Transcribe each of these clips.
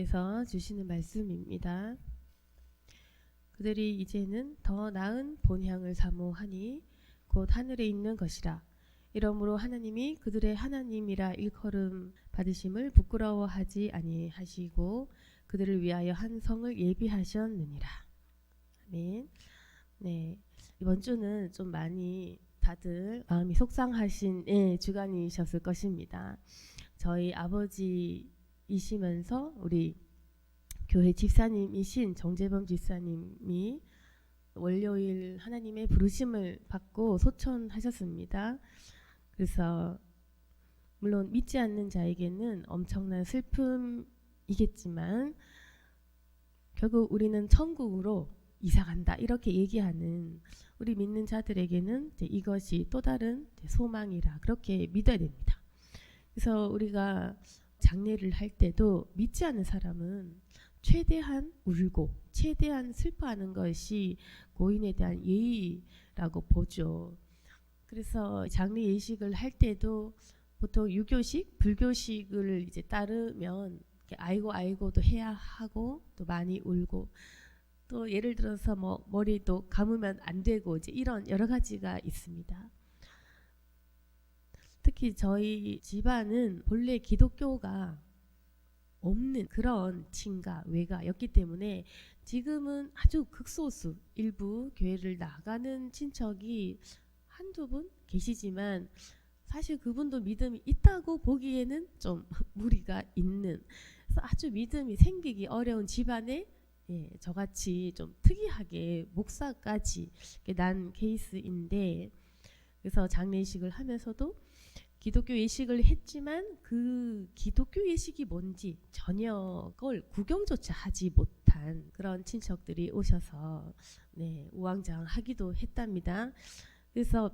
하나님께서 주시는 말씀입니다. 그들이 이제는 더 나은 본향을 사모하니 곧 하늘에 있는 것이라. 이러므로 하나님이 그들의 하나님이라 일컬음 받으심을 부끄러워하지 아니하시고 그들을 위하여 한 성을 예비하셨느니라. 아멘. 네, 이번 주는 좀 많이 다들 마음이 속상하신 주간이셨을 것입니다. 저희 아버지이시면서 우리 교회 집사님이신 정재범 집사님이 월요일 하나님의 부르심을 받고 소천하셨습니다. 그래서 물론 믿지 않는 자에게는 엄청난 슬픔이겠지만 결국 우리는 천국으로 이사간다 이렇게 얘기하는 우리 믿는 자들에게는 이것이 또 다른 소망이라 그렇게 믿어야 됩니다. 그래서 우리가 장례를 할 때도 믿지 않는 사람은 최대한 울고 최대한 슬퍼하는 것이 고인에 대한 예의라고 보죠. 그래서 장례 예식을 할 때도 보통 유교식, 불교식을 이제 따르면 아이고도 해야 하고 또 많이 울고 또 예를 들어서 뭐 머리도 감으면 안 되고 이제 이런 여러 가지가 있습니다. 특히 저희 집안은 본래 기독교가 없는 그런 친가 외가였기 때문에 지금은 아주 극소수 일부 교회를 나가는 친척이 한두 분 계시지만 사실 그분도 믿음이 있다고 보기에는 좀 무리가 있는, 그래서 아주 믿음이 생기기 어려운 집안에 저같이 좀 특이하게 목사까지 난 케이스인데, 그래서 장례식을 하면서도 기독교 예식을 했지만 그 기독교 예식이 뭔지 전혀 그걸 구경조차 하지 못한 그런 친척들이 오셔서 우왕좌왕하기도 했답니다. 그래서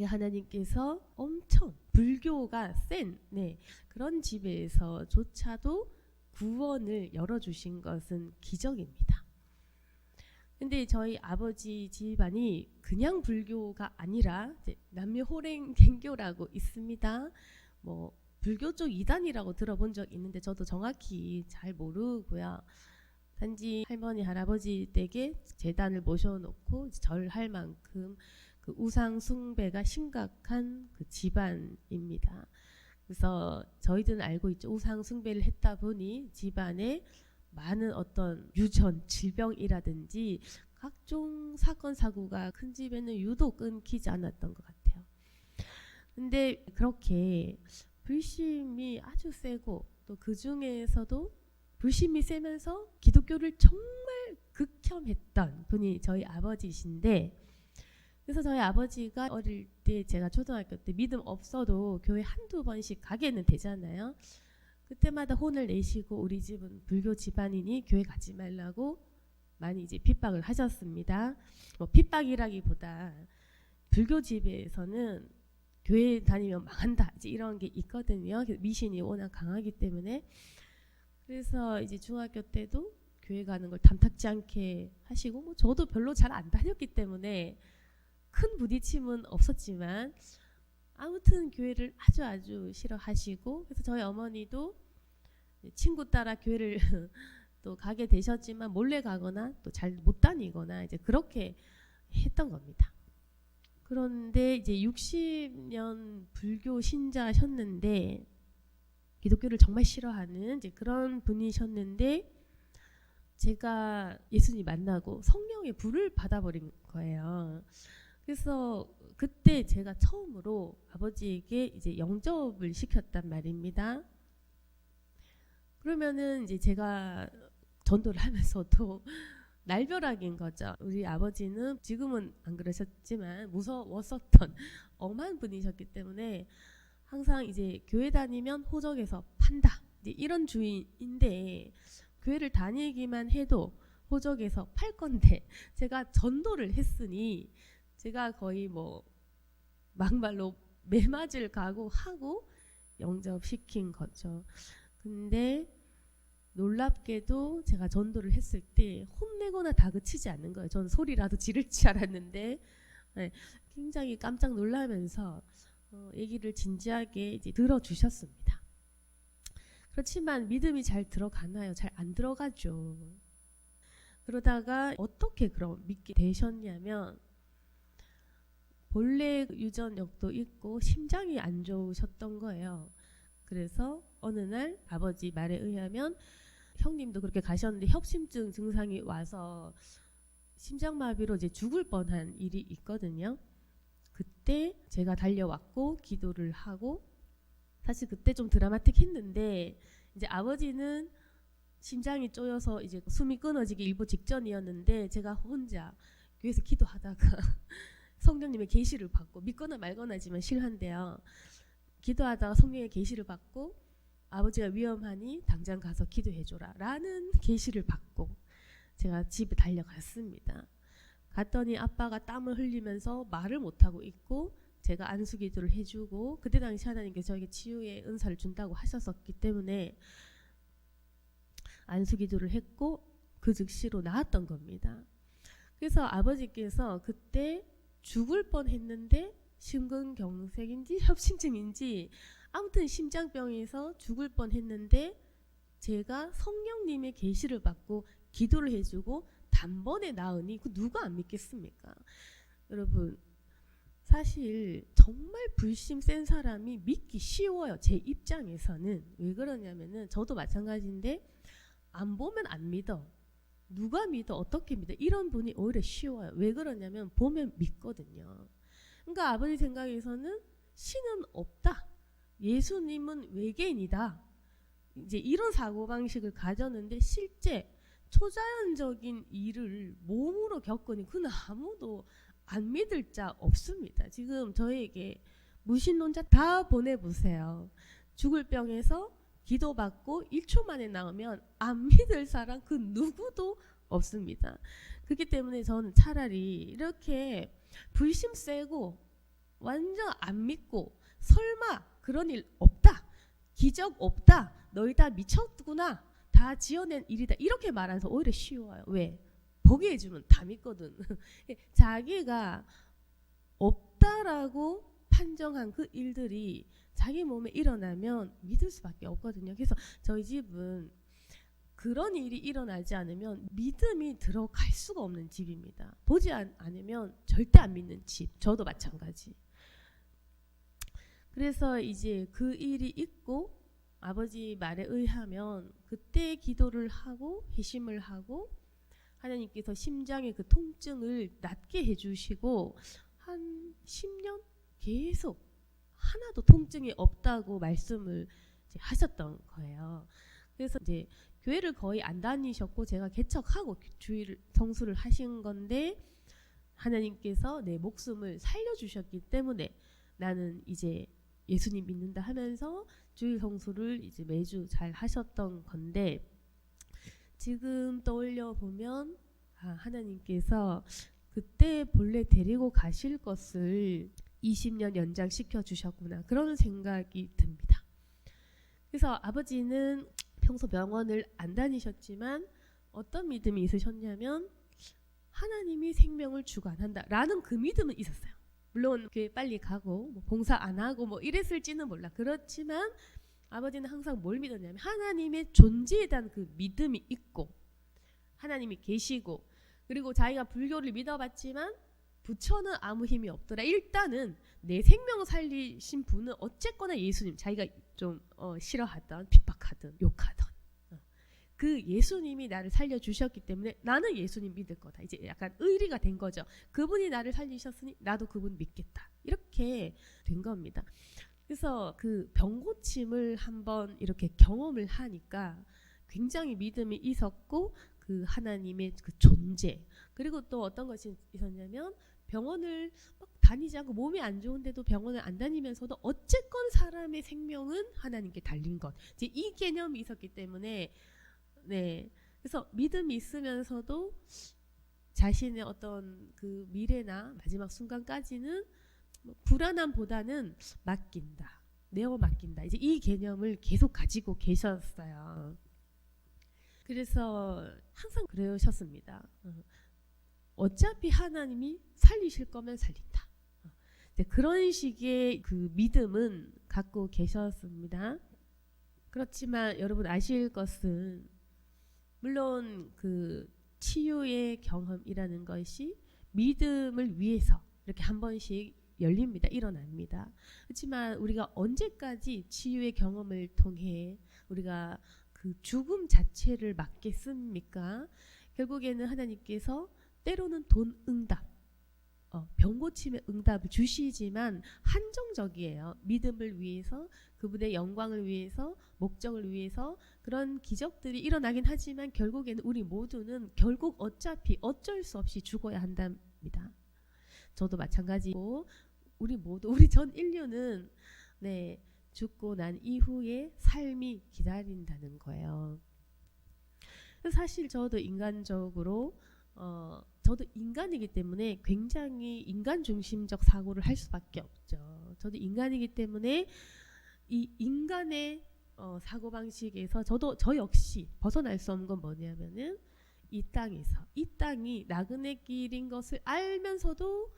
하나님께서 엄청 불교가 센 그런 집에서조차도 구원을 열어주신 것은 기적입니다. 근데 저희 아버지 집안이 그냥 불교가 아니라 남묘호랭갱교라고 있습니다. 뭐 불교 쪽 이단이라고 들어본 적 있는데 저도 정확히 잘 모르고요. 단지 할머니 할아버지 댁에 제단을 모셔놓고 절할 만큼 그 우상 숭배가 심각한 그 집안입니다. 그래서 저희들은 알고 있죠. 우상 숭배를 했다 보니 집안에 많은 어떤 유전, 질병이라든지 각종 사건 사고가 큰 집에는 유독 끊기지 않았던 것 같아요. 근데 그렇게 불심이 아주 세고 또 그 중에서도 불심이 세면서 기독교를 정말 극혐했던 분이 저희 아버지이신데, 그래서 저희 아버지가 어릴 때 제가 초등학교 때 믿음 없어도 교회 한두 번씩 가게는 되잖아요. 그때마다 혼을 내시고 우리 집은 불교 집안이니 교회 가지 말라고 많이 이제 핍박을 하셨습니다. 뭐 핍박이라기보다 불교 집에서는 교회 다니면 망한다 이제 이런 게 있거든요. 미신이 워낙 강하기 때문에. 그래서 이제 중학교 때도 교회 가는 걸 탐탁지 않게 하시고, 뭐 저도 별로 잘 안 다녔기 때문에 큰 부딪힘은 없었지만 아무튼 교회를 아주 싫어하시고, 그래서 저희 어머니도 친구 따라 교회를 또 가게 되셨지만 몰래 가거나 또 잘 못 다니거나 이제 그렇게 했던 겁니다. 그런데 이제 60년 불교 신자셨는데 기독교를 정말 싫어하는 이제 그런 분이셨는데, 제가 예수님 만나고 성령의 불을 받아버린 거예요. 그래서 그때 제가 처음으로 아버지에게 이제 영접을 시켰단 말입니다. 그러면은 이제 제가 전도를 하면서도 날벼락인 거죠. 우리 아버지는 지금은 안 그러셨지만 무서웠었던 엄한 분이셨기 때문에 항상 이제 교회 다니면 호적에서 판다 이제 이런 주의인데, 교회를 다니기만 해도 호적에서 팔 건데 제가 전도를 했으니 제가 거의 뭐 막말로 매맞을 각오하고 영접시킨 거죠. 근데 놀랍게도 제가 전도를 했을 때 혼내거나 다그치지 않는 거예요. 저는 소리라도 지를 줄 알았는데 굉장히 깜짝 놀라면서 얘기를 진지하게 이제 들어주셨습니다. 그렇지만 믿음이 잘 들어가나요? 잘 안 들어가죠. 그러다가 어떻게 그럼 믿게 되셨냐면 본래 유전력도 있고 심장이 안 좋으셨던 거예요. 그래서 어느 날 아버지 말에 의하면 형님도 그렇게 가셨는데 협심증 증상이 와서 심장마비로 이제 죽을 뻔한 일이 있거든요. 그때 제가 달려왔고 기도를 하고 사실 그때 좀 드라마틱했는데 이제 아버지는 심장이 쪼여서 이제 숨이 끊어지기 일보 직전이었는데 제가 혼자 교회에서 기도하다가 성령님의 계시를 받고 믿거나 말거나지만 실한데요. 기도하다가 성령의 계시를 받고 아버지가 위험하니 당장 가서 기도해줘라 라는 계시를 받고 제가 집에 달려갔습니다. 갔더니 아빠가 땀을 흘리면서 말을 못하고 있고 제가 안수기도를 해주고 그때 당시 하나님께서 저에게 치유의 은사를 준다고 하셨었기 때문에 안수기도를 했고 그 즉시로 나았던 겁니다. 그래서 아버지께서 그때 죽을 뻔했는데 심근경색인지 협심증인지 아무튼 심장병에서 죽을 뻔했는데 제가 성령님의 계시를 받고 기도를 해주고 단번에 나으니 그 누가 안 믿겠습니까? 여러분 사실 정말 불심 센 사람이 믿기 쉬워요. 제 입장에서는. 왜 그러냐면은 저도 마찬가지인데 안 보면 안 믿어. 누가 믿어? 어떻게 믿어? 이런 분이 오히려 쉬워요. 왜 그러냐면 보면 믿거든요. 그러니까 아버지 생각에서는 신은 없다. 예수님은 외계인이다. 이제 이런 사고방식을 가졌는데 실제 초자연적인 일을 몸으로 겪으니 그는 아무도 안 믿을 자 없습니다. 지금 저에게 무신론자 다 보내보세요. 죽을 병에서 기도받고 1초 만에 나오면 안 믿을 사람 그 누구도 없습니다. 그렇기 때문에 저는 차라리 이렇게 불심 세고 완전 안 믿고 설마 그런 일 없다. 기적 없다. 너희 다 미쳤구나. 다 지어낸 일이다. 이렇게 말해서 오히려 쉬워요. 왜? 보게 해주면 다 믿거든. 자기가 없다라고 판정한 그 일들이 자기 몸에 일어나면 믿을 수밖에 없거든요. 그래서 저희 집은 그런 일이 일어나지 않으면 믿음이 들어갈 수가 없는 집입니다. 보지 않으면 절대 안 믿는 집. 저도 마찬가지. 그래서 이제 그 일이 있고 아버지 말에 의하면 그때 기도를 하고 회심을 하고 하나님께서 심장의 그 통증을 낫게 해주시고 한 10년 계속 하나도 통증이 없다고 말씀을 이제 하셨던 거예요. 그래서 이제 교회를 거의 안 다니셨고 제가 개척하고 주일 성수를 하신 건데 하나님께서 내 목숨을 살려주셨기 때문에 나는 이제 예수님 믿는다 하면서 주일 성수를 이제 매주 잘 하셨던 건데 지금 떠올려 보면 하나님께서 그때 본래 데리고 가실 것을 20년 연장시켜 주셨구나 그런 생각이 듭니다. 그래서 아버지는 평소 병원을 안 다니셨지만 어떤 믿음이 있으셨냐면 하나님이 생명을 주관한다 라는 그 믿음은 있었어요. 물론 교회 빨리 가고 뭐 봉사 안 하고 뭐 이랬을지는 몰라. 그렇지만 아버지는 항상 뭘 믿었냐면 하나님의 존재에 대한 그 믿음이 있고 하나님이 계시고 그리고 자기가 불교를 믿어봤지만 부처는 아무 힘이 없더라. 일단은 내 생명 살리신 분은 어쨌거나 예수님 자기가 좀 싫어하던 핍박하던 욕하던 그 예수님이 나를 살려주셨기 때문에 나는 예수님 믿을 거다. 이제 약간 의리가 된 거죠. 그분이 나를 살리셨으니 나도 그분 믿겠다. 이렇게 된 겁니다. 그래서 그 병고침을 한번 이렇게 경험을 하니까 굉장히 믿음이 있었고 그 하나님의 그 존재 그리고 또 어떤 것이 있었냐면 병원을 막 다니지 않고 몸이 안 좋은데도 병원을 안 다니면서도 어쨌건 사람의 생명은 하나님께 달린 것 이제 이 개념이 있었기 때문에 네 그래서 믿음이 있으면서도 자신의 어떤 그 미래나 마지막 순간까지는 불안함보다는 맡긴다 내어 맡긴다 이제 이 개념을 계속 가지고 계셨어요. 그래서 항상 그러셨습니다. 어차피 하나님이 살리실 거면 살린다. 그런 식의 그 믿음은 갖고 계셨습니다. 그렇지만 여러분 아실 것은 물론 그 치유의 경험이라는 것이 믿음을 위해서 이렇게 한 번씩 열립니다. 일어납니다. 그렇지만 우리가 언제까지 치유의 경험을 통해 우리가 그 죽음 자체를 막겠습니까? 결국에는 하나님께서 때로는 돈 응답, 병 고침의 응답을 주시지만 한정적이에요. 믿음을 위해서, 그분의 영광을 위해서, 목적을 위해서 그런 기적들이 일어나긴 하지만 결국에는 우리 모두는 결국 어차피 어쩔 수 없이 죽어야 한답니다. 저도 마찬가지고 우리 모두, 우리 전 인류는 네, 죽고 난 이후에 삶이 기다린다는 거예요. 사실 저도 인간적으로 저도 인간이기 때문에 굉장히 인간 중심적 사고를 할 수밖에 없죠. 저도 인간이기 때문에 이 인간의 사고방식에서 저 역시 벗어날 수 없는 건 뭐냐면은 이 땅에서, 이 땅이 나그네 길인 것을 알면서도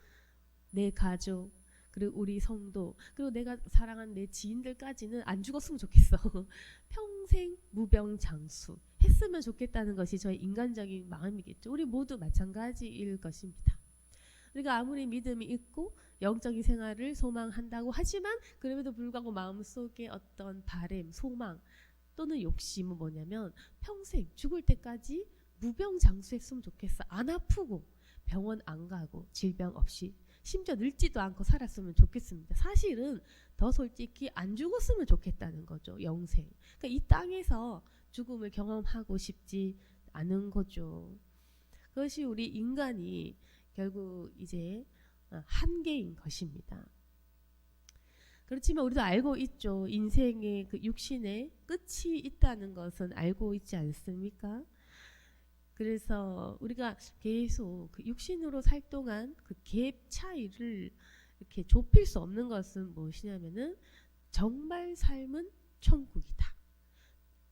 내 가족, 그리고 우리 성도, 그리고 내가 사랑한 내 지인들까지는 안 죽었으면 좋겠어. 평생 무병장수 했으면 좋겠다는 것이 저의 인간적인 마음이겠죠. 우리 모두 마찬가지일 것입니다. 우리가 아무리 믿음이 있고 영적인 생활을 소망한다고 하지만 그럼에도 불구하고 마음속에 어떤 바람, 소망 또는 욕심은 뭐냐면 평생 죽을 때까지 무병장수했으면 좋겠어. 안 아프고 병원 안 가고 질병 없이 심지어 늙지도 않고 살았으면 좋겠습니다. 사실은 더 솔직히 안 죽었으면 좋겠다는 거죠. 영생. 그러니까 이 땅에서 죽음을 경험하고 싶지 않은 거죠. 그것이 우리 인간이 결국 이제 한계인 것입니다. 그렇지만 우리도 알고 있죠. 인생의 그 육신의 끝이 있다는 것은 알고 있지 않습니까? 그래서 우리가 계속 그 육신으로 살 동안 그 갭 차이를 이렇게 좁힐 수 없는 것은 무엇이냐면은 정말 삶은 천국이다.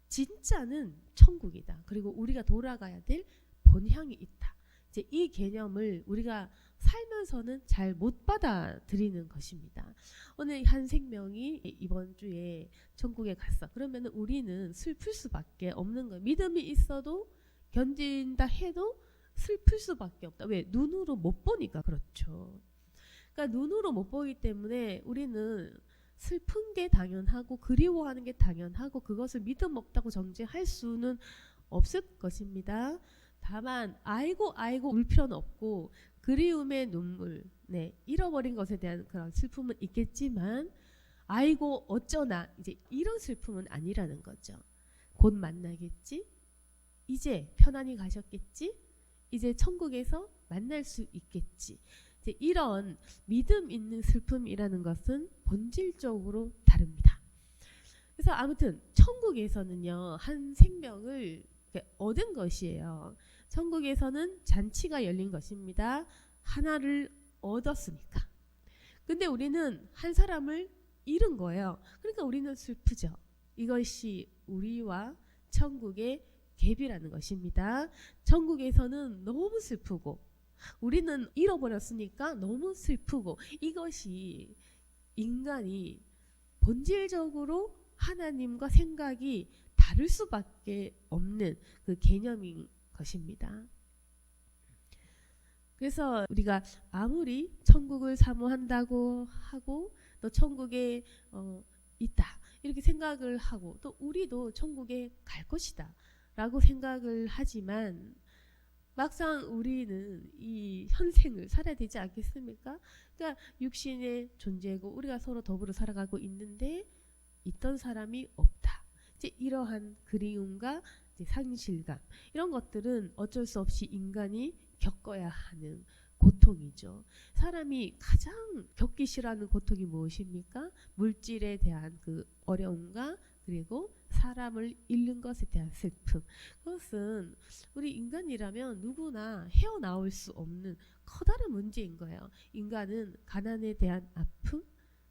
진짜는 천국이다. 그리고 우리가 돌아가야 될 본향이 있다. 이제 이 개념을 우리가 살면서는 잘 못 받아들이는 것입니다. 오늘 한 생명이 이번 주에 천국에 갔어. 그러면 우리는 슬플 수밖에 없는 거예요. 믿음이 있어도 견딘다 해도 슬플 수밖에 없다. 왜? 눈으로 못 보니까 그렇죠. 그러니까 눈으로 못 보기 때문에 우리는 슬픈 게 당연하고 그리워하는 게 당연하고 그것을 믿음 없다고 정죄할 수는 없을 것입니다. 다만 알고 울 필요는 없고 그리움의 눈물, 네, 잃어버린 것에 대한 그런 슬픔은 있겠지만 아이고 어쩌나 이제 이런 슬픔은 아니라는 거죠. 곧 만나겠지? 이제 편안히 가셨겠지? 이제 천국에서 만날 수 있겠지. 이제 이런 믿음 있는 슬픔이라는 것은 본질적으로 다릅니다. 그래서 아무튼 천국에서는요, 한 생명을 얻은 것이에요. 천국에서는 잔치가 열린 것입니다. 하나를 얻었으니까. 근데 우리는 한 사람을 잃은 거예요. 그러니까 우리는 슬프죠. 이것이 우리와 천국의 갭이라는 것입니다. 천국에서는 너무 슬프고 우리는 잃어버렸으니까 너무 슬프고 이것이 인간이 본질적으로 하나님과 생각이 다를 수밖에 없는 그 개념인 것입니다. 그래서 우리가 아무리 천국을 사모한다고 하고 또 천국에 있다 이렇게 생각을 하고 또 우리도 천국에 갈 것이다 라고 생각을 하지만 막상 우리는 이 현생을 살아야 되지 않겠습니까? 그러니까 육신의 존재고 우리가 서로 더불어 살아가고 있는데 있던 사람이 없다. 이제 이러한 그리움과 이제 상실감 이런 것들은 어쩔 수 없이 인간이 겪어야 하는 고통이죠. 사람이 가장 겪기 싫어하는 고통이 무엇입니까? 물질에 대한 그 어려움과 그리고 사람을 잃는 것에 대한 슬픔. 그것은 우리 인간이라면 누구나 헤어나올 수 없는 커다란 문제인 거예요. 인간은 가난에 대한 아픔,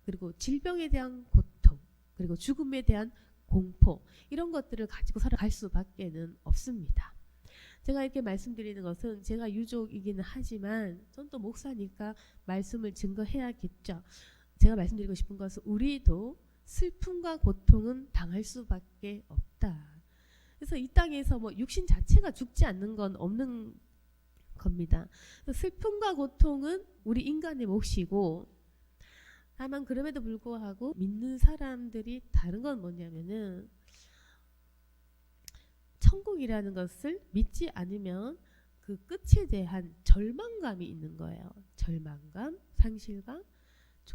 그리고 질병에 대한 고통, 그리고 죽음에 대한 공포 이런 것들을 가지고 살아갈 수밖에는 없습니다. 제가 이렇게 말씀드리는 것은 제가 유족이기는 하지만 전 또 목사니까 말씀을 증거해야겠죠. 제가 말씀드리고 싶은 것은 우리도 슬픔과 고통은 당할 수밖에 없다. 그래서 이 땅에서 뭐 육신 자체가 죽지 않는 건 없는 겁니다. 슬픔과 고통은 우리 인간의 몫이고, 다만 그럼에도 불구하고 믿는 사람들이 다른 건 뭐냐면은 천국이라는 것을 믿지 않으면 그 끝에 대한 절망감이 있는 거예요. 절망감, 상실감.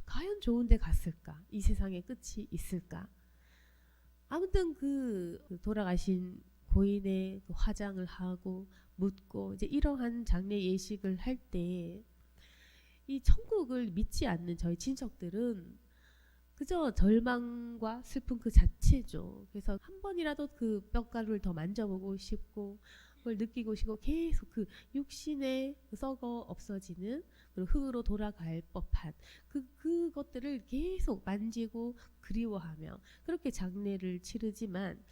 과연 좋은 데 갔을까? 이 세상에 끝이 있을까? 아무튼 그 돌아가신 고인의 그 화장을 하고 묻고 이제 이러한 장례 예식을 할 때 이 천국을 믿지 않는 저희 친척들은 그저 절망과 슬픔 그 자체죠. 그래서 한 번이라도 그 뼈가루를 더 만져보고 싶고 그걸 느끼고 싶고 계속 그 육신에 썩어 없어지는 그리고 흙으로 돌아갈 법한 그것들을 계속 만지고 그리워하며 그렇게 장례를 치르지만,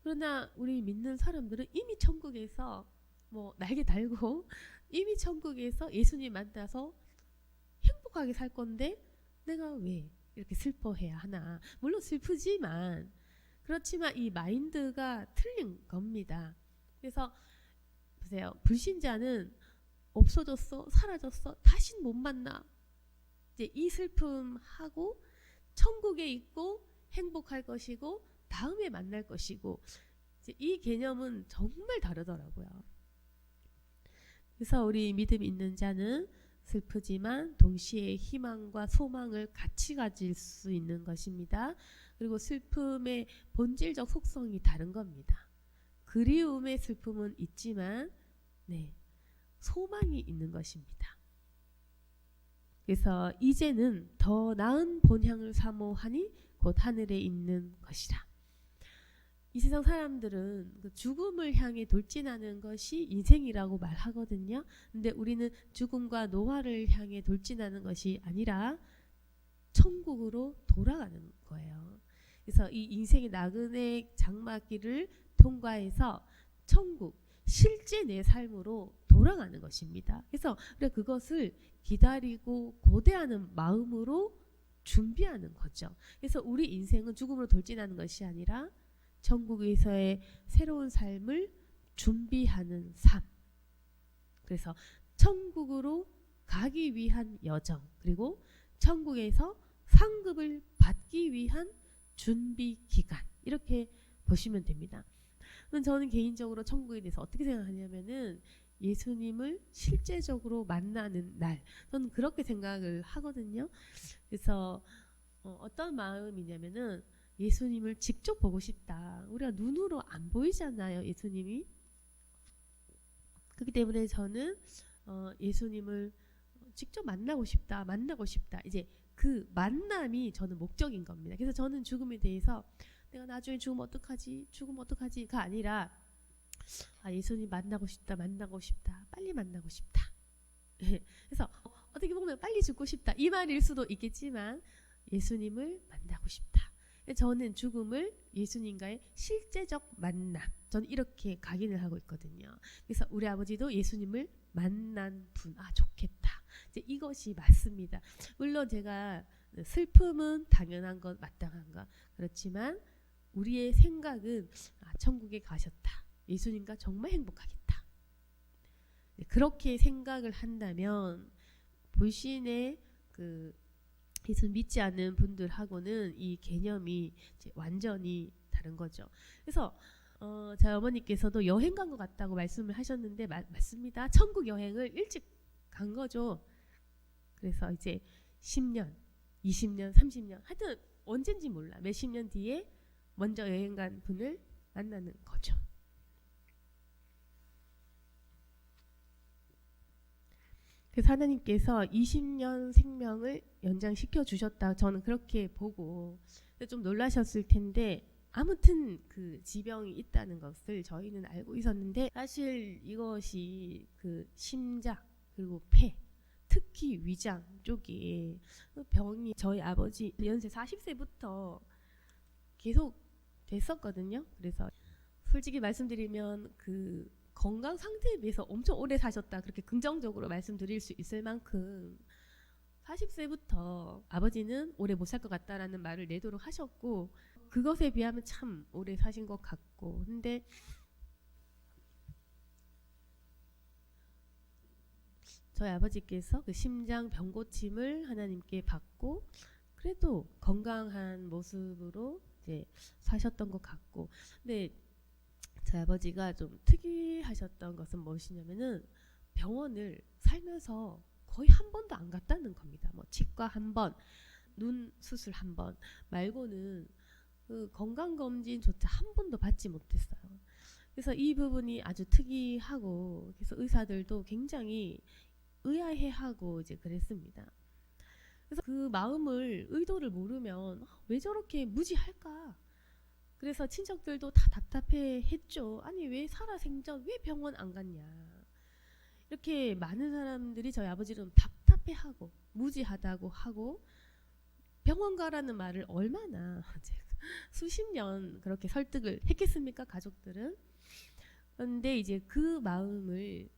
그러나 우리 믿는 사람들은 이미 천국에서 뭐 날개 달고 이미 천국에서 예수님 만나서 행복하게 살 건데 내가 왜 이렇게 슬퍼해야 하나. 물론 슬프지만 그렇지만 이 마인드가 틀린 겁니다. 그래서 보세요. 불신자는 없어졌어, 사라졌어, 다신 못 만나. 이제 이 슬픔하고 천국에 있고 행복할 것이고 다음에 만날 것이고, 이제 이 개념은 정말 다르더라고요. 그래서 우리 믿음 있는 자는 슬프지만 동시에 희망과 소망을 같이 가질 수 있는 것입니다. 그리고 슬픔의 본질적 속성이 다른 겁니다. 그리움의 슬픔은 있지만 소망이 있는 것입니다. 그래서 이제는 더 나은 본향을 사모하니 곧 하늘에 있는 것이라. 이 세상 사람들은 그 죽음을 향해 돌진하는 것이 인생이라고 말하거든요. 근데 우리는 죽음과 노화를 향해 돌진하는 것이 아니라 천국으로 돌아가는 거예요. 그래서 이 인생의 나그네 장막길을 통과해서 천국, 실제 내 삶으로 돌아가는 것입니다. 그래서 우리가 그것을 기다리고 고대하는 마음으로 준비하는 거죠. 그래서 우리 인생은 죽음으로 돌진하는 것이 아니라 천국에서의 새로운 삶을 준비하는 삶. 그래서 천국으로 가기 위한 여정, 그리고 천국에서 상급을 받기 위한 준비 기간, 이렇게 보시면 됩니다. 저는 개인적으로 천국에 대해서 어떻게 생각하냐면은 예수님을 실제적으로 만나는 날, 저는 그렇게 생각을 하거든요. 그래서 어떤 마음이냐면은 예수님을 직접 보고 싶다. 우리가 눈으로 안 보이잖아요, 예수님이. 그렇기 때문에 저는 예수님을 직접 만나고 싶다. 이제 그 만남이 저는 목적인 겁니다. 그래서 저는 죽음에 대해서 내가 나중에 죽으면 어떡하지가 아니라 예수님 만나고 싶다. 빨리 만나고 싶다. 그래서 어떻게 보면 빨리 죽고 싶다 이 말일 수도 있겠지만 예수님을 만나고 싶다. 저는 죽음을 예수님과의 실제적 만남, 저는 이렇게 각인을 하고 있거든요. 그래서 우리 아버지도 예수님을 만난 분, 좋겠다. 이제 이것이 맞습니다. 물론 제가 슬픔은 당연한 것, 마땅한 것, 그렇지만 우리의 생각은 천국에 가셨다. 예수님과 정말 행복하겠다. 그렇게 생각을 한다면 불신의 예수 믿지 않는 분들하고는 이 개념이 이제 완전히 다른 거죠. 그래서 저희 어머니께서도 여행 간 것 같다고 말씀을 하셨는데 맞습니다. 천국 여행을 일찍 간 거죠. 그래서 이제 10년, 20년, 30년 하여튼 언젠지 몰라 몇십 년 뒤에 먼저 여행 간 분을 만나는 거죠. 그래서 하나님께서 20년 생명을 연장시켜 주셨다. 저는 그렇게 보고 좀 놀라셨을 텐데, 아무튼 그 지병이 있다는 것을 저희는 알고 있었는데, 사실 이것이 그 심장 그리고 폐, 특히 위장 쪽에 병이 저희 아버지 연세 40세부터 계속 됐었거든요. 그래서 솔직히 말씀드리면 그 건강 상태에 비해서 엄청 오래 사셨다, 그렇게 긍정적으로 말씀드릴 수 있을 만큼 40세부터 아버지는 오래 못 살 것 같다라는 말을 내도록 하셨고, 그것에 비하면 참 오래 사신 것 같고, 근데 저희 아버지께서 그 심장 병 고침을 하나님께 받고 그래도 건강한 모습으로 이제 사셨던 것 같고, 근데 저희 아버지가 좀 특이하셨던 것은 무엇이냐면은 병원을 살면서 거의 한 번도 안 갔다는 겁니다. 뭐 치과 한 번, 눈 수술 한 번 말고는 그 건강검진조차 한 번도 받지 못했어요. 그래서 이 부분이 아주 특이하고, 그래서 의사들도 굉장히 의아해하고 이제 그랬습니다. 그래서 그 마음을, 의도를 모르면 왜 저렇게 무지할까? 그래서 친척들도 다 답답해했죠. 아니 왜 살아생전 왜 병원 안 갔냐? 이렇게 많은 사람들이 저희 아버지를 답답해하고 무지하다고 하고, 병원 가라는 말을 얼마나 수십 년 그렇게 설득을 했겠습니까, 가족들은? 그런데 이제 그 마음을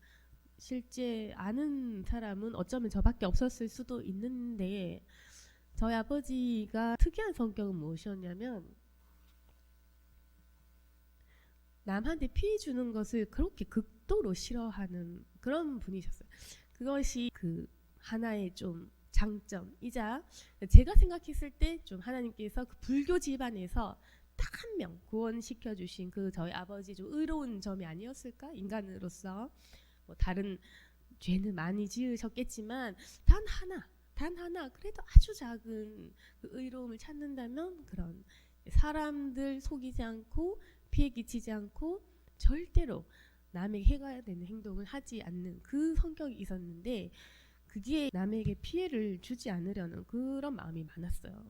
실제 아는 사람은 어쩌면 저밖에 없었을 수도 있는데, 저희 아버지가 특이한 성격은 무엇이었냐면 남한테 피해 주는 것을 그렇게 극도로 싫어하는 그런 분이셨어요. 그것이 그 하나의 좀 장점이자, 제가 생각했을 때 좀 하나님께서 그 불교 집안에서 딱 한 명 구원시켜 주신 그 저희 아버지 좀 의로운 점이 아니었을까? 인간으로서 뭐 다른 죄는 많이 지으셨겠지만 단 하나 그래도 아주 작은 그 의로움을 찾는다면, 그런 사람들 속이지 않고 피해 끼치지 않고 절대로 남에게 해가 되는 행동을 하지 않는 그 성격이 있었는데, 그게 남에게 피해를 주지 않으려는 그런 마음이 많았어요.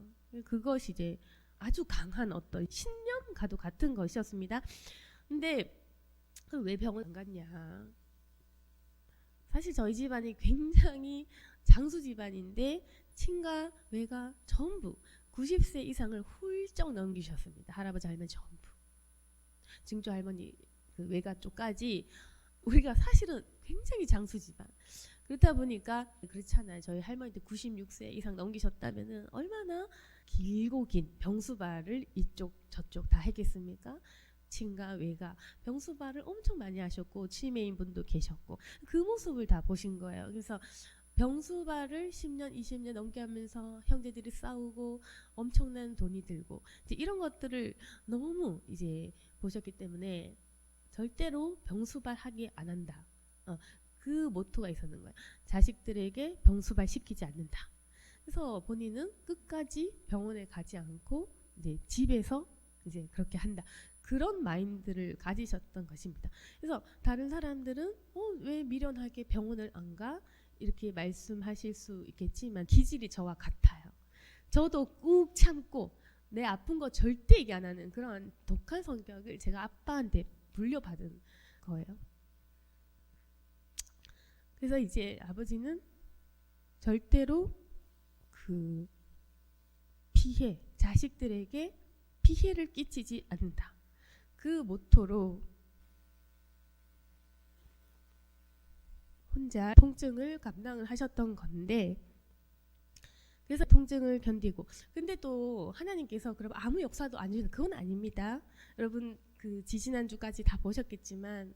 그것이 이제 아주 강한 어떤 신념과도 같은 것이었습니다. 근데 왜 병원 안 갔냐? 사실 저희 집안이 굉장히 장수 집안인데 친가 외가 전부 90세 이상을 훌쩍 넘기셨습니다. 할아버지 할머니 전부, 증조 할머니 그 외가 쪽까지 우리가 사실은 굉장히 장수 집안. 그렇다 보니까 그렇잖아요. 저희 할머니도 96세 이상 넘기셨다면은 얼마나 길고 긴 병수발을 이쪽 저쪽 다 했겠습니까? 친가 외가 병수발을 엄청 많이 하셨고, 치매인 분도 계셨고, 그 모습을 다 보신 거예요. 그래서 병수발을 10년 20년 넘게 하면서 형제들이 싸우고 엄청난 돈이 들고, 이제 이런 것들을 너무 이제 보셨기 때문에 절대로 병수발 하게 안 한다. 그 모토가 있었는 거예요. 자식들에게 병수발 시키지 않는다. 그래서 본인은 끝까지 병원에 가지 않고 이제 집에서 이제 그렇게 한다. 그런 마인드를 가지셨던 것입니다. 그래서 다른 사람들은 왜 미련하게 병원을 안 가? 이렇게 말씀하실 수 있겠지만 기질이 저와 같아요. 저도 꾹 참고 내 아픈 거 절대 얘기 안 하는 그런 독한 성격을 제가 아빠한테 물려받은 거예요. 그래서 이제 아버지는 절대로 그 피해, 자식들에게 피해를 끼치지 않는다. 그 모토로 혼자 통증을 감당을 하셨던 건데, 그래서 통증을 견디고, 근데 또 하나님께서 그럼 아무 역사도 안 주는, 그건 아닙니다. 여러분 그 지지난주까지 다 보셨겠지만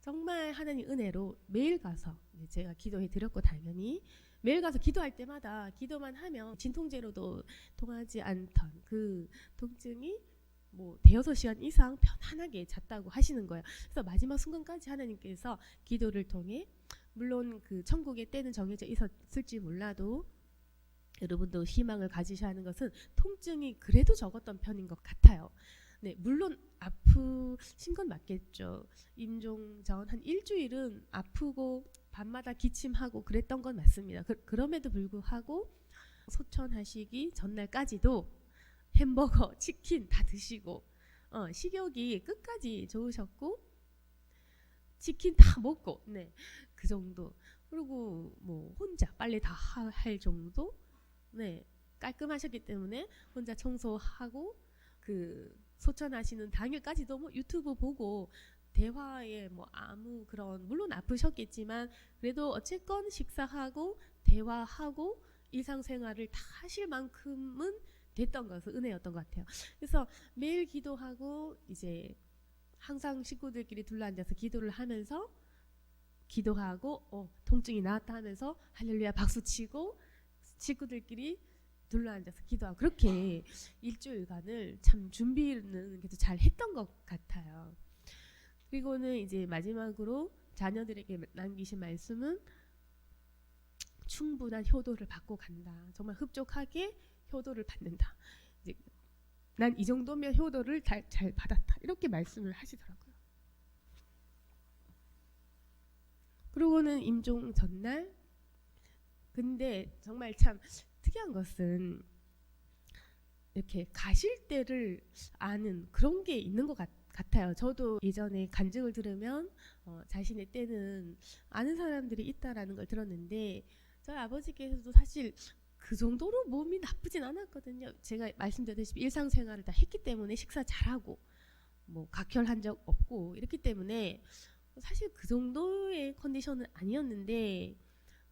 정말 하나님 은혜로 매일 가서 제가 기도해 드렸고, 당연히 매일 가서 기도할 때마다 기도만 하면 진통제로도 통하지 않던 그 통증이 뭐 대여섯 시간 이상 편안하게 잤다고 하시는 거예요. 그래서 마지막 순간까지 하나님께서 기도를 통해, 물론 그 천국의 때는 정해져 있었을지 몰라도 여러분도 희망을 가지셔야 하는 것은 통증이 그래도 적었던 편인 것 같아요. 네, 물론 아프신 건 맞겠죠. 임종 전 한 일주일은 아프고 밤마다 기침하고 그랬던 건 맞습니다. 그럼에도 불구하고 소천하시기 전날까지도 햄버거, 치킨 다 드시고, 식욕이 끝까지 좋으셨고 치킨 다 먹고, 네, 그 정도. 그리고 뭐 혼자 빨래 다 할 정도, 네, 깔끔하셨기 때문에 혼자 청소하고, 그 소천하시는 당일까지도 뭐 유튜브 보고 대화에 뭐 아무 그런, 물론 아프셨겠지만 그래도 어쨌건 식사하고 대화하고 일상생활을 다 하실 만큼은 됐던 것은 은혜였던 것 같아요. 그래서 매일 기도하고 이제 항상 식구들끼리 둘러앉아서 기도를 하면서 기도하고 통증이 나았다 하면서 할렐루야 박수치고 식구들끼리 둘러앉아서 기도하고 그렇게 일주일간을 참 준비는 그래도 잘 했던 것 같아요. 그리고는 이제 마지막으로 자녀들에게 남기신 말씀은 충분한 효도를 받고 간다. 정말 흡족하게 효도를 받는다. 이제 난 이 정도면 효도를 잘 받았다. 이렇게 말씀을 하시더라고요. 그러고는 임종 전날 근데 정말 참 특이한 것은 이렇게 가실 때를 아는 그런 게 있는 것 같아요. 저도 예전에 간증을 들으면 자신의 때는 아는 사람들이 있다라는 걸 들었는데 저희 아버지께서도 사실 그 정도로 몸이 나쁘진 않았거든요. 제가 말씀드렸다시피 일상생활을 다 했기 때문에 식사 잘하고 뭐 각혈한 적 없고 이렇기 때문에 사실 그 정도의 컨디션은 아니었는데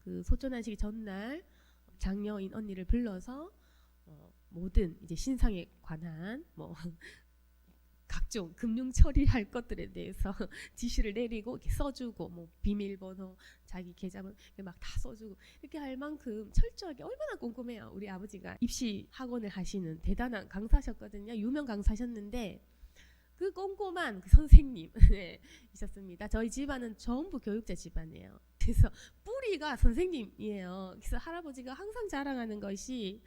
그 소천하시기 전날 장녀인 언니를 불러서 모든 이제 신상에 관한 뭐 각종 금융 처리할 것들에 대해서 지시를 내리고 이렇게 써주고 뭐 비밀번호 자기 계좌번호 막 다 써주고 이렇게 할 만큼 철저하게 얼마나 꼼꼼해요. 우리 아버지가 입시 학원을 하시는 대단한 강사셨거든요. 유명 강사셨는데 그 꼼꼼한 그 선생님 네, 있었습니다. 저희 집안은 전부 교육자 집안이에요. 그래서 뿌리가 선생님이에요. 그래서 할아버지가 항상 자랑하는 것이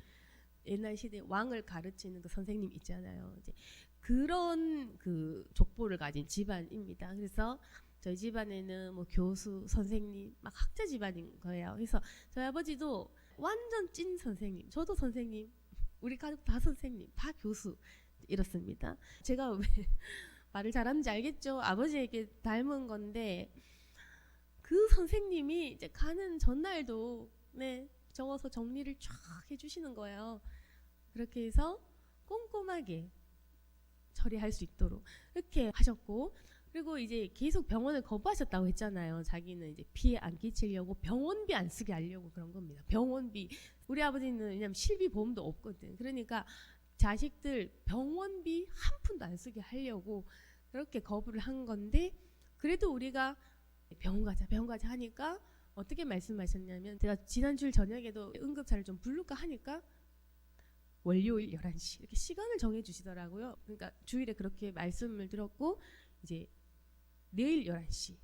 옛날 시대 왕을 가르치는 그 선생님 있잖아요. 이제 그런 그 족보를 가진 집안입니다. 그래서 저희 집안에는 뭐 교수, 선생님, 막 학자 집안인 거예요. 그래서 저희 아버지도 완전 찐 선생님, 저도 선생님, 우리 가족 다 선생님, 다 교수 이렇습니다. 제가 왜 말을 잘하는지 알겠죠? 아버지에게 닮은 건데 그 선생님이 이제 가는 전날도 네 적어서 정리를 쫙 해주시는 거예요. 그렇게 해서 꼼꼼하게 처리할 수 있도록 이렇게 하셨고 그리고 이제 계속 병원을 거부하셨다고 했잖아요. 자기는 이제 피해 안 끼치려고 병원비 안 쓰게 하려고 그런 겁니다. 병원비 우리 아버지는 왜냐면 실비보험도 없거든. 그러니까 자식들 병원비 한 푼도 안 쓰게 하려고 그렇게 거부를 한 건데 그래도 우리가 병원 가자 하니까 어떻게 말씀하셨냐면 제가 지난주 저녁에도 응급차를 좀 부를까 하니까 월요일 11시 이렇게 시간을 정해 주시더라고요. 그러니까 주일에 그렇게 말씀을 들었고 이제 내일 11시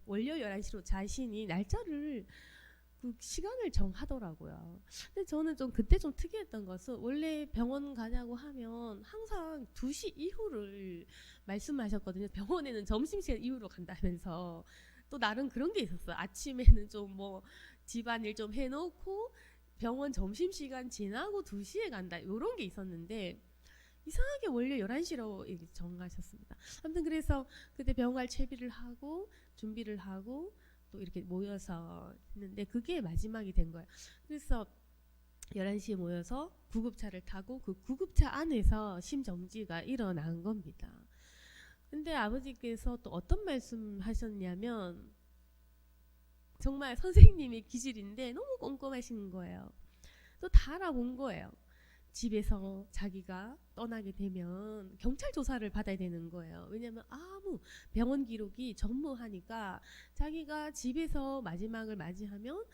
월요 11시로 자신이 날짜를 그 시간을 정하더라고요. 근데 저는 좀 그때 좀 특이했던 것은 원래 병원 가자고 하면 항상 2시 이후를 말씀하셨거든요. 병원에는 점심시간 이후로 간다면서 또 나름 그런 게 있었어요. 아침에는 좀 뭐 집안일 좀 해놓고 병원 점심시간 지나고 2시에 간다 이런 게 있었는데 이상하게 원래 11시로 정하셨습니다. 아무튼 그래서 그때 병원 갈 채비를 하고 준비를 하고 또 이렇게 모여서 했는데 그게 마지막이 된 거예요. 그래서 11시에 모여서 구급차를 타고 그 구급차 안에서 심정지가 일어난 겁니다. 근데 아버지께서 또 어떤 말씀 하셨냐면 정말 선생님의 기질인데 너무 꼼꼼하신 거예요. 또 다 알아본 거예요. 집에서 자기가 떠나게 되면 경찰 조사를 받아야 되는 거예요. 왜냐하면 아무 병원 기록이 전무하니까 자기가 집에서 마지막을 맞이하면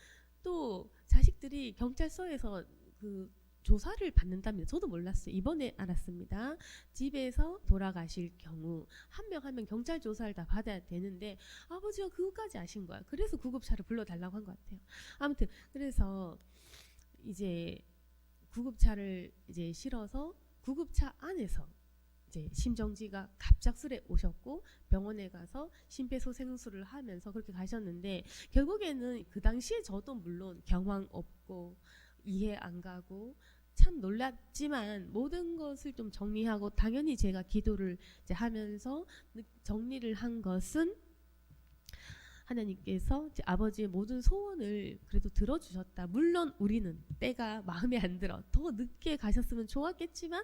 또 자식들이 경찰서에서 그 조사를 받는답니다. 저도 몰랐어요. 이번에 알았습니다. 집에서 돌아가실 경우 한 명 한 명 경찰 조사를 다 받아야 되는데 아버지가 그것까지 아신 거야. 그래서 구급차를 불러달라고 한 것 같아요. 아무튼 그래서 이제 구급차를 이제 실어서 구급차 안에서 이제 심정지가 갑작스레 오셨고 병원에 가서 심폐소생술을 하면서 그렇게 가셨는데 결국에는 그 당시에 저도 물론 경황 없고 이해 안 가고 참 놀랐지만 모든 것을 좀 정리하고 당연히 제가 기도를 이제 하면서 정리를 한 것은 하나님께서 이제 아버지의 모든 소원을 그래도 들어주셨다. 물론 우리는 때가 마음에 안 들어 더 늦게 가셨으면 좋았겠지만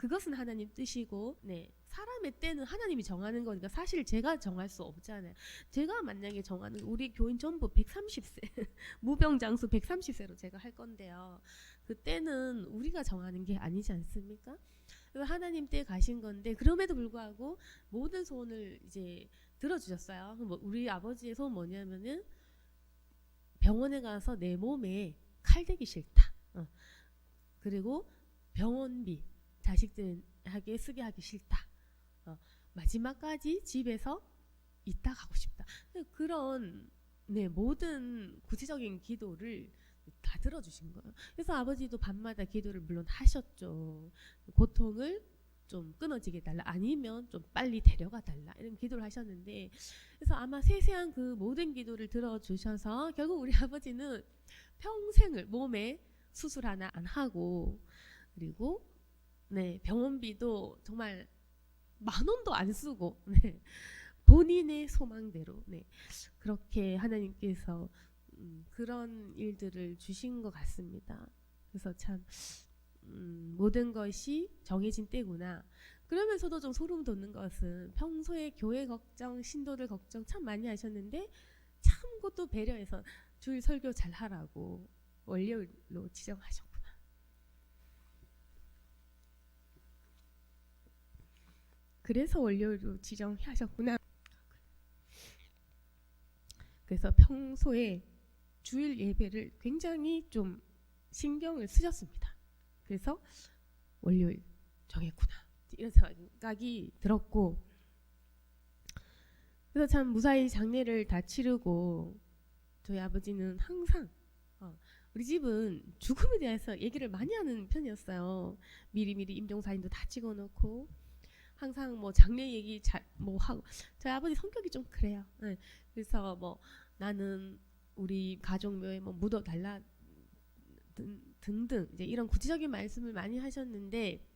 그것은 하나님 뜻이고, 네, 사람의 때는 하나님이 정하는 거니까 사실 제가 정할 수 없잖아요. 제가 만약에 정하는, 우리 교인 전부 130세 무병장수 130세로 제가 할 건데요. 그 때는 우리가 정하는 게 아니지 않습니까? 그래서 하나님 때 가신 건데, 그럼에도 불구하고 모든 소원을 이제 들어주셨어요. 우리 아버지의 소원 뭐냐면은 병원에 가서 내 몸에 칼대기 싫다. 그리고 병원비 자식들에게 쓰게 하기 싫다. 마지막까지 집에서 있다 가고 싶다. 그런, 네, 모든 구체적인 기도를 다 들어주신 거예요. 그래서 아버지도 밤마다 기도를 물론 하셨죠. 고통을 좀 끊어지게 달라, 아니면 좀 빨리 데려가 달라, 이런 기도를 하셨는데, 그래서 아마 세세한 그 모든 기도를 들어주셔서 결국 우리 아버지는 평생을 몸에 수술 하나 안 하고, 그리고 네, 병원비도 정말 10,000원도 안 쓰고, 네, 본인의 소망대로, 네, 그렇게 하나님께서 그런 일들을 주신 것 같습니다. 그래서 참 모든 것이 정해진 때구나. 그러면서도 좀 소름 돋는 것은 평소에 교회 걱정, 신도들 걱정 참 많이 하셨는데 참 그것도 배려해서 주일 설교 잘 하라고 월요일로 지정하셨구나. 그래서 월요일로 지정하셨구나. 그래서 평소에 주일 예배를 굉장히 좀 신경을 쓰셨습니다. 그래서 월요일 정했구나, 이런 생각이 들었고, 그래서 참 무사히 장례를 다 치르고, 저희 아버지는 항상 우리 집은 죽음에 대해서 얘기를 많이 하는 편이었어요. 미리미리 임종사진도 다 찍어놓고 항상 뭐 장례 얘기 뭐 하고. 저희 아버지 성격이 좀 그래요. 네. 그래서 뭐 나는 우리 가족묘에 뭐 묻어달라 등등 이제 이런 구체적인 말씀을 많이 하셨는데,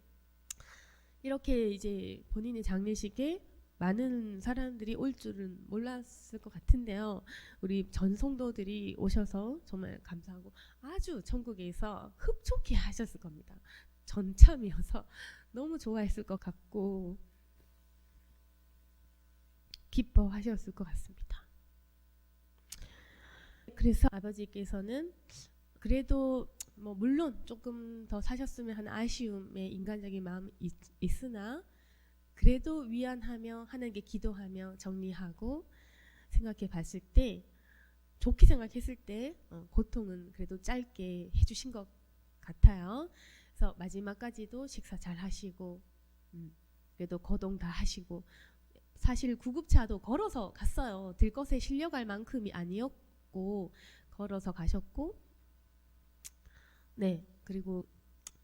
이렇게 이제 본인의 장례식에 많은 사람들이 올 줄은 몰랐을 것 같은데요. 우리 전 성도들이 오셔서 정말 감사하고 아주 천국에서 흡족해 하셨을 겁니다. 전참이어서 너무 좋아했을 것 같고 기뻐하셨을 것 같습니다. 그래서 아버지께서는 그래도 뭐 물론 조금 더 사셨으면 하는 아쉬움의 인간적인 마음이 있으나 그래도 위안하며 하나님께 기도하며 정리하고 생각해 봤을 때, 좋게 생각했을 때 고통은 그래도 짧게 해주신 것 같아요. 그래서 마지막까지도 식사 잘 하시고 그래도 거동 다 하시고, 사실 구급차도 걸어서 갔어요. 들것에 실려갈 만큼이 아니었고 걸어서 가셨고, 네, 그리고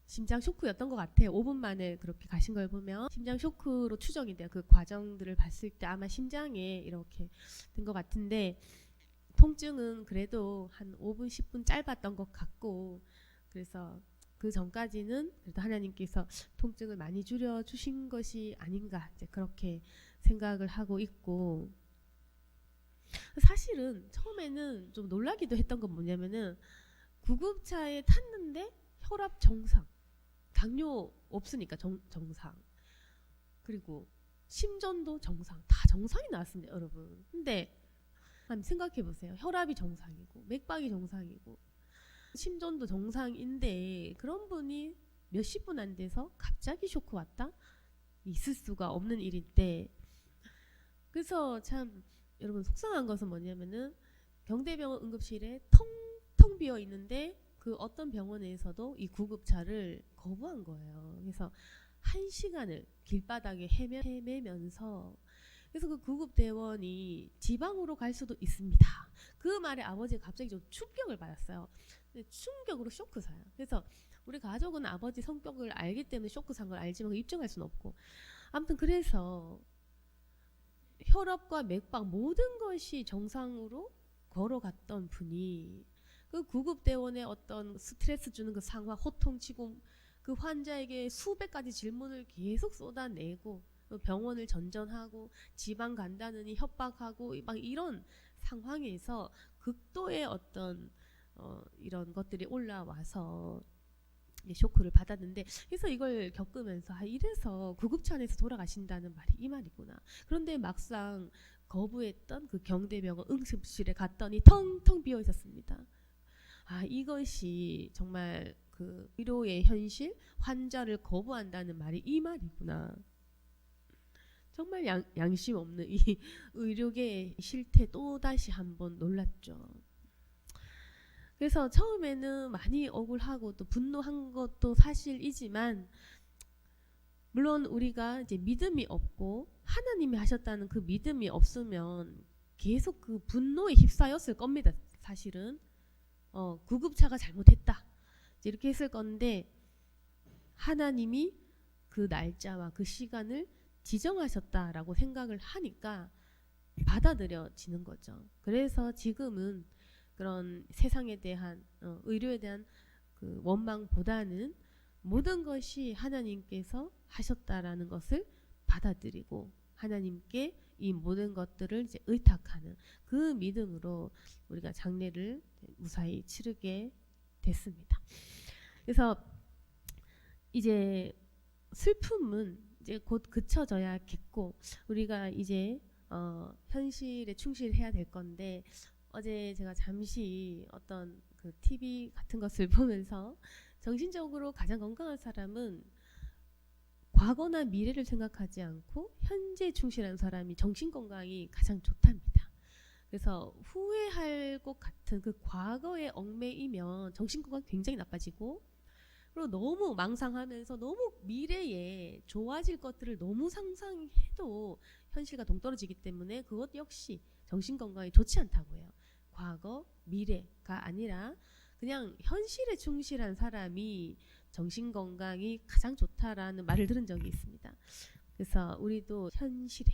심장 쇼크였던 것 같아요. 5분 만에 그렇게 가신 걸 보면 심장 쇼크로 추정이 돼요. 그 과정들을 봤을 때 아마 심장에 이렇게 된 것 같은데, 통증은 그래도 한 5분 10분 짧았던 것 같고, 그래서 그 전까지는 그래도 하나님께서 통증을 많이 줄여 주신 것이 아닌가, 이제 그렇게 생각을 하고 있고, 사실은 처음에는 좀 놀라기도 했던 건 뭐냐면은 구급차에 탔는데 혈압 정상, 당뇨 없으니까 정상, 그리고 심전도 정상, 다 정상이 나왔습니다, 여러분. 근데 한번 생각해 보세요. 혈압이 정상이고 맥박이 정상이고 심전도 정상인데 그런 분이 몇십 분 안 돼서 갑자기 쇼크 왔다? 있을 수가 없는 일인데, 그래서 참 여러분 속상한 것은 뭐냐면은 경대병원 응급실에 텅텅 비어 있는데 그 어떤 병원에서도 이 구급차를 거부한 거예요. 그래서 1시간을 길바닥에 헤매면서, 그래서 그 구급대원이 지방으로 갈 수도 있습니다. 그 말에 아버지가 갑자기 좀 충격을 받았어요. 충격으로 쇼크사요. 그래서 우리 가족은 아버지 성격을 알기 때문에 쇼크산 걸 알지만 입증할 수는 없고, 아무튼 그래서 혈압과 맥박 모든 것이 정상으로 걸어갔던 분이 그 구급대원의 어떤 스트레스 주는 그 상황, 호통치고 그 환자에게 수백 가지 질문을 계속 쏟아내고 병원을 전전하고 지방 간다느니 협박하고 막 이런 상황에서 극도의 어떤 이런 것들이 올라와서 쇼크를 받았는데, 그래서 이걸 겪으면서 이래서 구급차 안에서 돌아가신다는 말이 이 말이구나. 그런데 막상 거부했던 그 경대병원 응급실에 갔더니 텅텅 비어 있었습니다. 이것이 정말 그 의료의 현실, 환자를 거부한다는 말이 이 말이구나. 정말 양심 없는 이 의료계의 실태 또다시 한번 놀랐죠. 그래서 처음에는 많이 억울하고 또 분노한 것도 사실이지만, 물론 우리가 이제 믿음이 없고 하나님이 하셨다는 그 믿음이 없으면 계속 그 분노에 휩싸였을 겁니다. 사실은 구급차가 잘못했다 이렇게 했을 건데, 하나님이 그 날짜와 그 시간을 지정하셨다라고 생각을 하니까 받아들여지는 거죠. 그래서 지금은 그런 세상에 대한 의료에 대한 그 원망보다는 모든 것이 하나님께서 하셨다라는 것을 받아들이고 하나님께 이 모든 것들을 이제 의탁하는 그 믿음으로 우리가 장례를 무사히 치르게 됐습니다. 그래서 이제 슬픔은 이제 곧 그쳐져야겠고, 우리가 이제 현실에 충실해야 될 건데, 어제 제가 잠시 어떤 그 TV 같은 것을 보면서 정신적으로 가장 건강한 사람은 과거나 미래를 생각하지 않고 현재에 충실한 사람이 정신건강이 가장 좋답니다. 그래서 후회할 것 같은 그 과거에 얽매이면 정신건강이 굉장히 나빠지고, 그리고 너무 망상하면서 너무 미래에 좋아질 것들을 너무 상상해도 현실과 동떨어지기 때문에 그것 역시 정신건강에 좋지 않다고 해요. 과거, 미래가 아니라 그냥 현실에 충실한 사람이 정신건강이 가장 좋다라는 말을 들은 적이 있습니다. 그래서 우리도 현실에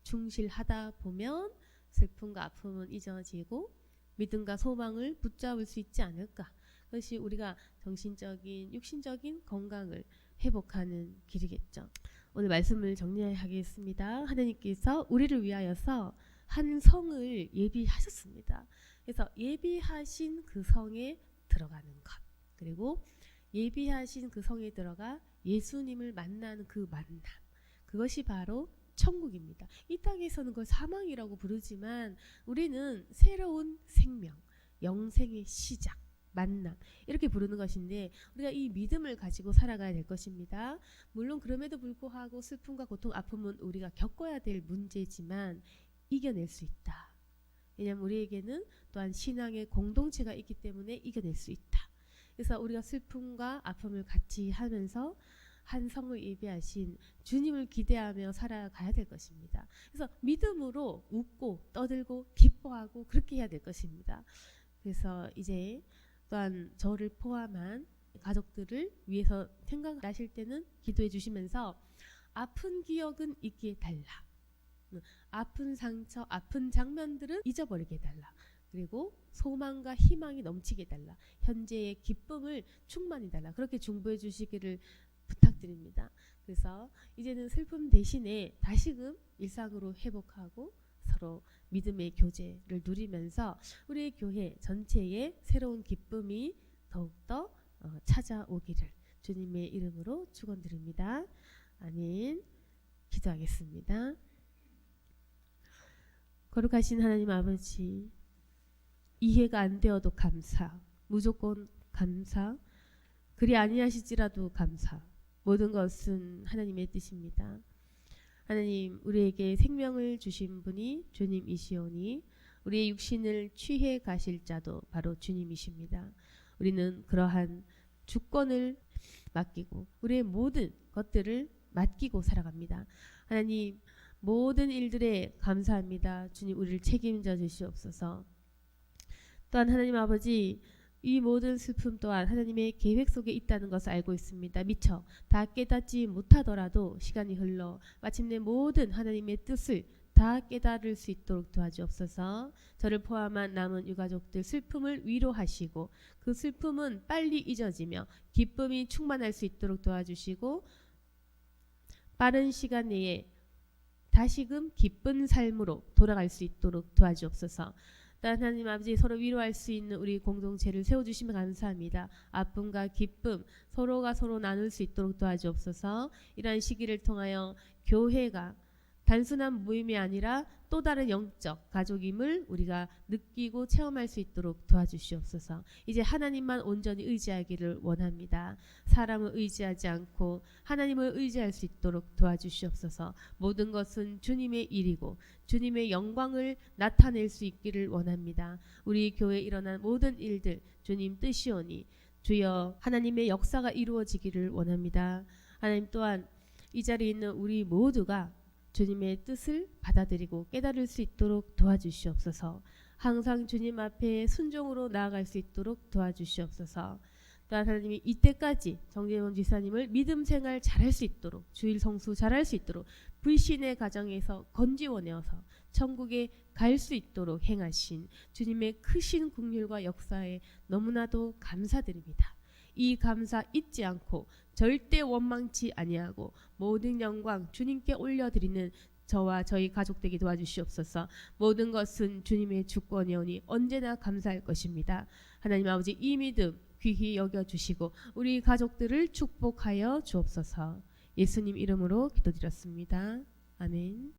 충실하다 보면 슬픔과 아픔은 잊어지고 믿음과 소망을 붙잡을 수 있지 않을까. 그것이 우리가 정신적인, 육신적인 건강을 회복하는 길이겠죠. 오늘 말씀을 정리하겠습니다. 하나님께서 우리를 위하여서 한 성을 예비하셨습니다. 그래서 예비하신 그 성에 들어가는 것, 그리고 예비하신 그 성에 들어가 예수님을 만나는 그 만남, 그것이 바로 천국입니다. 이 땅에서는 그걸 사망이라고 부르지만 우리는 새로운 생명, 영생의 시작, 만남 이렇게 부르는 것인데, 우리가 이 믿음을 가지고 살아가야 될 것입니다. 물론 그럼에도 불구하고 슬픔과 고통, 아픔은 우리가 겪어야 될 문제지만 이겨낼 수 있다. 왜냐하면 우리에게는 또한 신앙의 공동체가 있기 때문에 이겨낼 수 있다. 그래서 우리가 슬픔과 아픔을 같이 하면서 한 성을 예비하신 주님을 기대하며 살아가야 될 것입니다. 그래서 믿음으로 웃고 떠들고 기뻐하고 그렇게 해야 될 것입니다. 그래서 이제 또한 저를 포함한 가족들을 위해서 생각하실 때는 기도해 주시면서 아픈 기억은 잊게 해달라. 아픈 상처, 아픈 장면들은 잊어버리게 해달라. 그리고 소망과 희망이 넘치게 해달라. 현재의 기쁨을 충만히 달라. 그렇게 중보해 주시기를 부탁드립니다. 그래서 이제는 슬픔 대신에 다시금 일상으로 회복하고 서로 믿음의 교제를 누리면서 우리의 교회 전체에 새로운 기쁨이 더욱더 찾아오기를 주님의 이름으로 축원드립니다. 아멘. 기도하겠습니다. 거룩하신 하나님 아버지, 이해가 안 되어도 감사, 무조건 감사, 그리 아니하시지라도 감사, 모든 것은 하나님의 뜻입니다. 하나님, 우리에게 생명을 주신 분이 주님이시오니 우리의 육신을 취해 가실 자도 바로 주님이십니다. 우리는 그러한 주권을 맡기고 우리의 모든 것들을 맡기고 살아갑니다. 하나님, 모든 일들에 감사합니다. 주님, 우리를 책임져 주시옵소서. 또한 하나님 아버지, 이 모든 슬픔 또한 하나님의 계획 속에 있다는 것을 알고 있습니다. 미처 다 깨닫지 못하더라도 시간이 흘러 마침내 모든 하나님의 뜻을 다 깨달을 수 있도록 도와주옵소서. 저를 포함한 남은 유가족들 슬픔을 위로하시고 그 슬픔은 빨리 잊어지며 기쁨이 충만할 수 있도록 도와주시고 빠른 시간 내에 다시금 기쁜 삶으로 돌아갈 수 있도록 도와주옵소서. 또한 하나님 아버지 서로 위로할 수 있는 우리 공동체를 세워주시면 감사합니다. 아픔과 기쁨 서로가 서로 나눌 수 있도록 도와주옵소서. 이러한 시기를 통하여 교회가 단순한 모임이 아니라 또 다른 영적 가족임을 우리가 느끼고 체험할 수 있도록 도와주시옵소서. 이제 하나님만 온전히 의지하기를 원합니다. 사람을 의지하지 않고 하나님을 의지할 수 있도록 도와주시옵소서. 모든 것은 주님의 일이고 주님의 영광을 나타낼 수 있기를 원합니다. 우리 교회에 일어난 모든 일들 주님 뜻이오니 주여 하나님의 역사가 이루어지기를 원합니다. 하나님 또한 이 자리에 있는 우리 모두가 주님의 뜻을 받아들이고 깨달을 수 있도록 도와주시옵소서. 항상 주님 앞에 순종으로 나아갈 수 있도록 도와주시옵소서. 또한 하나님이 이때까지 정재원 지사님을 믿음 생활 잘할 수 있도록 주일 성수 잘할 수 있도록 불신의 가정에서 건지워내어서 천국에 갈 수 있도록 행하신 주님의 크신 긍휼과 역사에 너무나도 감사드립니다. 이 감사 잊지 않고 절대 원망치 아니하고 모든 영광 주님께 올려드리는 저와 저희 가족 되게 도와주시옵소서. 모든 것은 주님의 주권이오니 언제나 감사할 것입니다. 하나님 아버지 이 믿음 귀히 여겨주시고 우리 가족들을 축복하여 주옵소서. 예수님 이름으로 기도드렸습니다. 아멘.